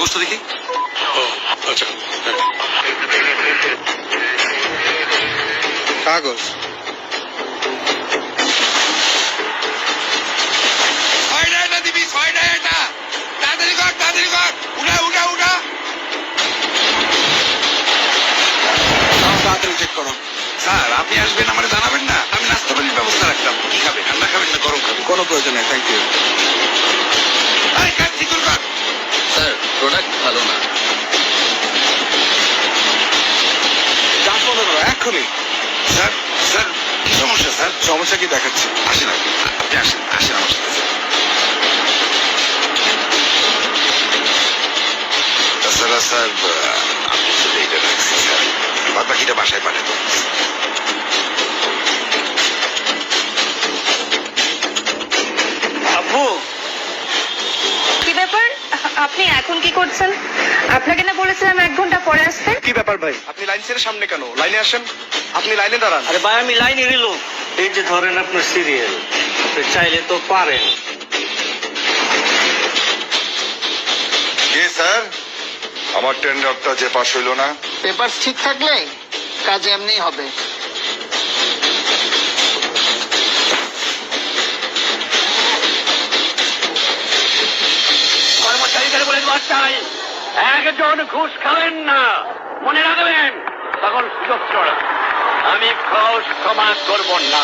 কাগজটা দেখি। ও আচ্ছা, কাগজ দিবি, 6টা এটা তাড়াতাড়ি কর, তাড়াতাড়ি কর, উঠা উঠা উঠা, তাড়াতাড়ি চেক করো। স্যার আপনি আসবেন আমার জানাবেন না? আমি নাস্তা পানির ব্যবস্থা রাখতাম। কি খাবেন, ঠান্ডা খাবেন না গরম খাবেন? কোনো প্রয়োজন নেই, থ্যাংক ইউ। স্যার প্রোডাক্ট ভালো না। কাজ বন্ধ করো এক্ষুনি। স্যার স্যার কি সমস্যা স্যার? সমস্যা কি দেখাচ্ছি? আসেন আপনি, আপনি আসেন, আসেন আমার সাথে স্যার। তাছাড়া স্যার আপনি শুধু এটা রাখছি স্যার, বাদ বাকিটা বাসায় পাঠাতে হবে। আব্বু কি ব্যাপার? আপনি এখন কি করছেন? আপনাকে না বলেছিলাম 1 ঘন্টা পরে আসতে। কি ব্যাপার ভাই, আপনি লাইন ছেড়ে সামনে কেন? লাইনে আসেন, আপনি লাইনে দাঁড়ান। আরে ভাই আমি লাইনেরই লোক। এই যে ধরেন আপনার সিরিয়াল, আপনি চাইলে তো পারেন। কে স্যার? আমার টেন্ডারটা যে পাশ হইল না? পেপার ঠিক থাকলে কাজ এমনি হবে। কর্মচারীদের বলে চাই, একজন ঘুষ খাবেন না, মনে রাখবেন। তখন সুযোগ চড়া, আমি ঘুষ ক্ষমা করব না।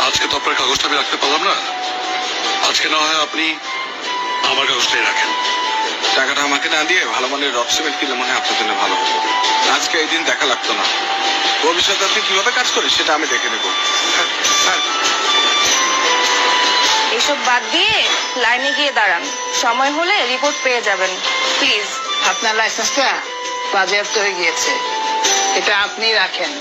আজকে তো আপনার কাগজটা আমি রাখতে পারলাম না। আজকে না হয় আপনি আমার কাগজটাই রাখেন। টাকাটা আমাকে না দিয়ে ভালো মানের রড সিমেন্ট কিনলে মনে হয় আপনার জন্য ভালো হতো। আজকে এই দিন দেখা লাগতো না। ভবিষ্যতে আপনি কিভাবে কাজ করেন সেটা আমি দেখে নেব। স্যার এসব বাদ দিয়ে লাইনে গিয়ে দাঁড়ান, সময় হলে রিপোর্ট পেয়ে যাবেন প্লিজ। আপনার লাইসেন্সটা বাজেয়াপ্ত হয়ে গিয়েছে, এটা আপনি রাখেন।